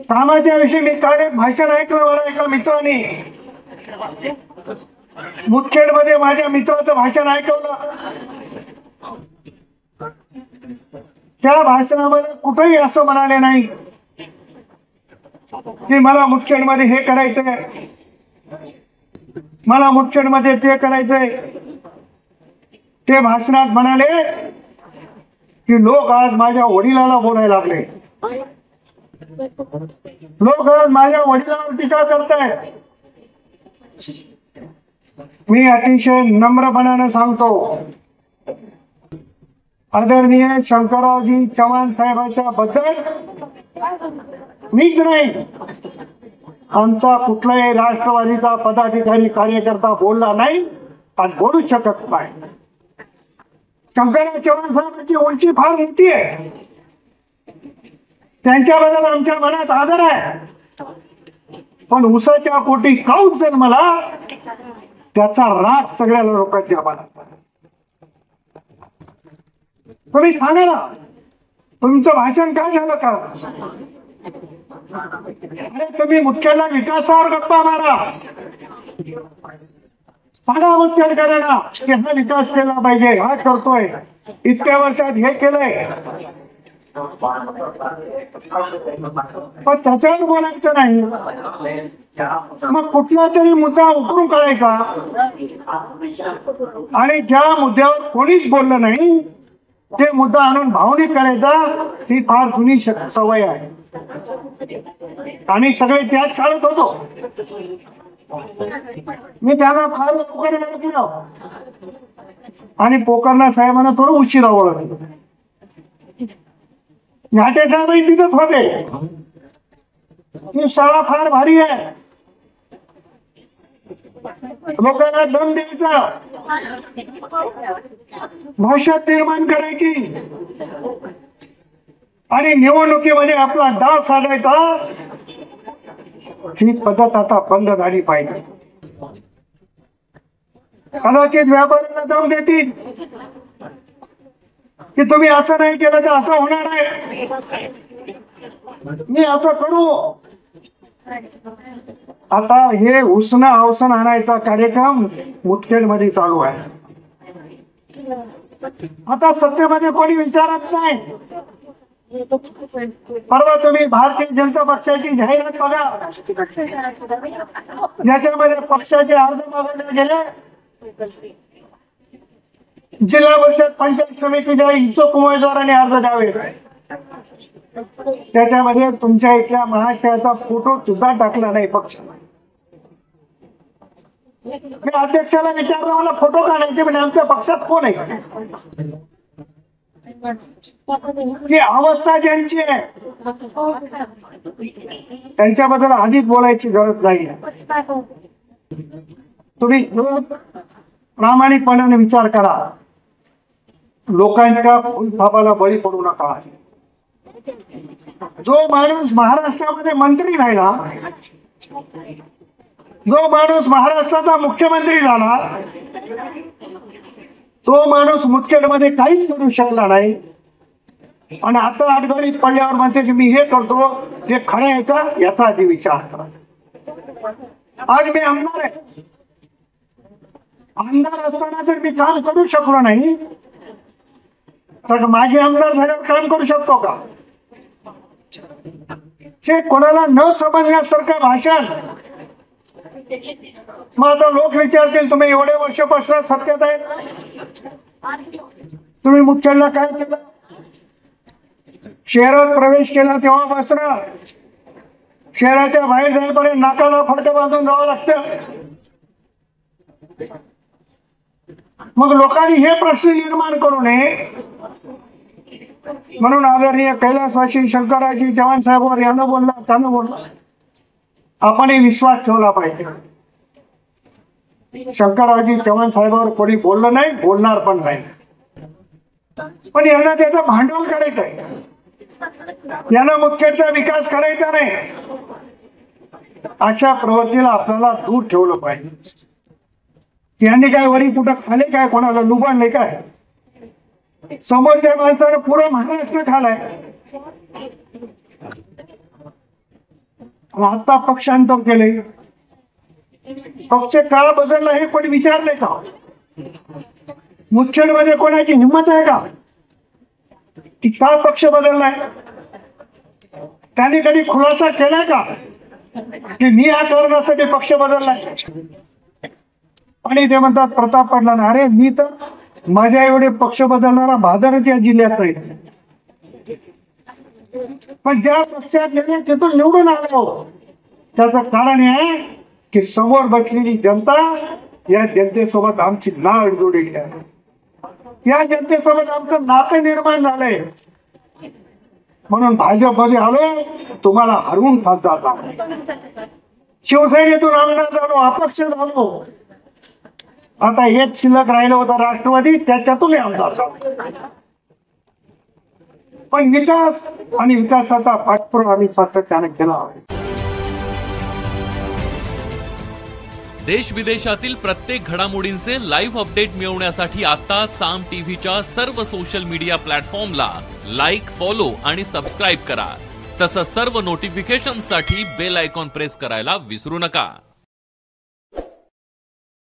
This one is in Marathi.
कामाच्या विषयी मी काल एक भाषण ऐकलं, मला एका मित्राने मुदखेडमध्ये माझ्या मित्राचं भाषण ऐकवलं. त्या भाषणामध्ये कुठेही असं म्हणाले नाही की मला मुदखेडमध्ये हे करायचंय, मला मुदखेडमध्ये ते करायचंय. ते भाषणात म्हणाले की लोक आज माझ्या वडिलाला बोलायला लागले, लोक आज माझ्या वडिलांवर टीका करताय. मी अतिशय नम्रपणाने सांगतो, आदरणीय शंकररावजी चव्हाण साहेबांच्या बद्दल मीच नाही, आमचा कुठलाही राष्ट्रवादीचा पदाधिकारी कार्यकर्ता बोलला नाही आणि बोलू शकत नाही. शंकरराव चव्हाण साहेबांची उंची फार मोठी आहे, त्यांच्याबद्दल आमच्या मनात आदर आहे. पण उसाच्या पोटी काऊच जन्मला त्याचा राग सगळ्या लोकांच्या मनात. तुम्ही सांगा ना, तुमचं भाषण काय झालं का? अरे तुम्ही मुख्याला विकासावर गप्पा मारा, सांगा मुख्याकडे की हा विकास केला पाहिजे, हा करतोय, इतक्या वर्षात हे केलंय. पण त्याच्यावर बोलायचं नाही, मग कुठला तरी मुद्दा उकरून काढायचा आणि ज्या मुद्द्यावर कोणीच बोललं नाही ते मुद्दा आणून भावनिक करायचा, ही फार जुनी सवय आहे. आणि सगळे त्याच शाळेत होतो. मी त्यांना फार लवकर केलं आणि पोकरना साहेबांना थोडं उशिरा ओळखलं. घाटे साहेब तिथेच होते. ही शाळा फार भारी आहे, लोकांना दम द्यायचा, दहशत निर्माण करायची आणि निवडणुकीमध्ये आपला डाव साधायचा. ही पद्धत आता बंद झाली पाहिजे. कदाचित व्यापाऱ्यांना दम देतील की तुम्ही असं नाही केलं तर असं होणार आहे, मी असं करू. आता हे उसणं अवसन आणायचा कार्यक्रम मुदखेडमध्ये चालू आहे. आता सत्तेमध्ये कोणी विचारत नाही. परवा तुम्ही भारतीय जनता पक्षाची जाहिरात बघा, ज्याच्यामध्ये पक्षाचे अर्ज मागवले गेले. जिल्हा परिषद पंचायत समितीच्या इच्छुक उमेदवारांनी अर्ज द्यावे, त्याच्यामध्ये तुमच्या इथल्या महाशयाचा फोटो सुद्धा टाकला नाही पक्षाने. मी अध्यक्षाला विचारलं, मला फोटो का नाही? म्हणजे आमच्या पक्षात कोण आहे? ही अवस्था ज्यांची आहे त्यांच्याबद्दल आधीच बोलायची गरज नाही. तुम्ही प्रामाणिकपणाने विचार करा, लोकांच्या फुलथापाला बळी पडू नका. जो माणूस महाराष्ट्रामध्ये मंत्री राहिला, जो माणूस महाराष्ट्राचा मुख्यमंत्री झाला, तो माणूस मुदखेडमध्ये काहीच करू शकला नाही. आणि आता अडचणीत पडल्यावर म्हणते की मी हे करतो, ते खरं आहे का याचा आधी विचार करा. आज मी आमदार आहे, आमदार असताना जर मी काम करू शकलो नाही तर माझे आमदार झाल्यावर काम करू शकतो का? हे कोणाला न समजण्यासारखं भाषण. मग आता लोक विचारतील, तुम्ही एवढे वर्षापासून सत्तेत आहेत, तुम्ही मुदखेडला काय केलं? शहरात प्रवेश केला तेव्हापासून शहराच्या बाहेर जाईपर्यंत नाकाला फडकं बांधून जावं लागतं. मग लोकांनी हे प्रश्न निर्माण करू नये म्हणून आदरणीय कैलासवासी शंकररावजी चव्हाण साहेबांवर यानं बोलला, त्यानं बोलला, आपणही विश्वास ठेवला पाहिजे. शंकररावजी चव्हाण साहेबांवर कोणी बोललं नाही, बोलणार पण नाही. पण यांना त्याचं भांडवल करायचं आहे, यांना मुदखेडचा विकास करायचा नाही. अशा प्रवृत्तीला आपल्याला दूर ठेवलं पाहिजे. यांनी काय वरी कुठं खाले काय, कोणाला लुबाडले काय? समोरच्या माणसानं पुरं महाराष्ट्र खालाय. आता पक्षांतर केले, पक्ष का बदलला हे कोणी विचारले का? मुदखेडमध्ये कोणाची हिंमत आहे का की का पक्ष बदललाय? त्याने कधी खुलासा केलाय का की मी या कारणासाठी पक्ष बदललाय? आणि ते म्हणतात प्रताप पाटलांना, अरे मी तर माझ्या एवढे पक्ष बदलणारा भादरच या जिल्ह्यात नाही, पण ज्या पक्षात गेले तिथून निवडून आलो. त्याचं कारण आहे की समोर बसलेली जनता, या जनतेसोबत आमची नाळ जोडलेली आहे, या जनतेसोबत आमचं नातं निर्माण झालंय. म्हणून भाजपमध्ये आलो, तुम्हाला हरवून खासदार झालो, शिवसेनेतून आमदार झालो, अपक्ष झालो. आता हेच शिल्लक राहिलं होतं राष्ट्रवादी, त्याच्यातून आमदार झालो. पण विकास आणि विकासाचा पाठपुरावा आम्ही सातत्याने केला. देश विदेशातील प्रत्येक घडामोडींचे लाईव्ह अपडेट मिळवण्यासाठी आता साम टीव्हीच्या सर्व सोशल मीडिया प्लॅटफॉर्मला लाईक, फॉलो आणि सबस्क्राईब करा. तसंच सर्व नोटिफिकेशनसाठी बेल आयकॉन प्रेस करायला विसरू नका.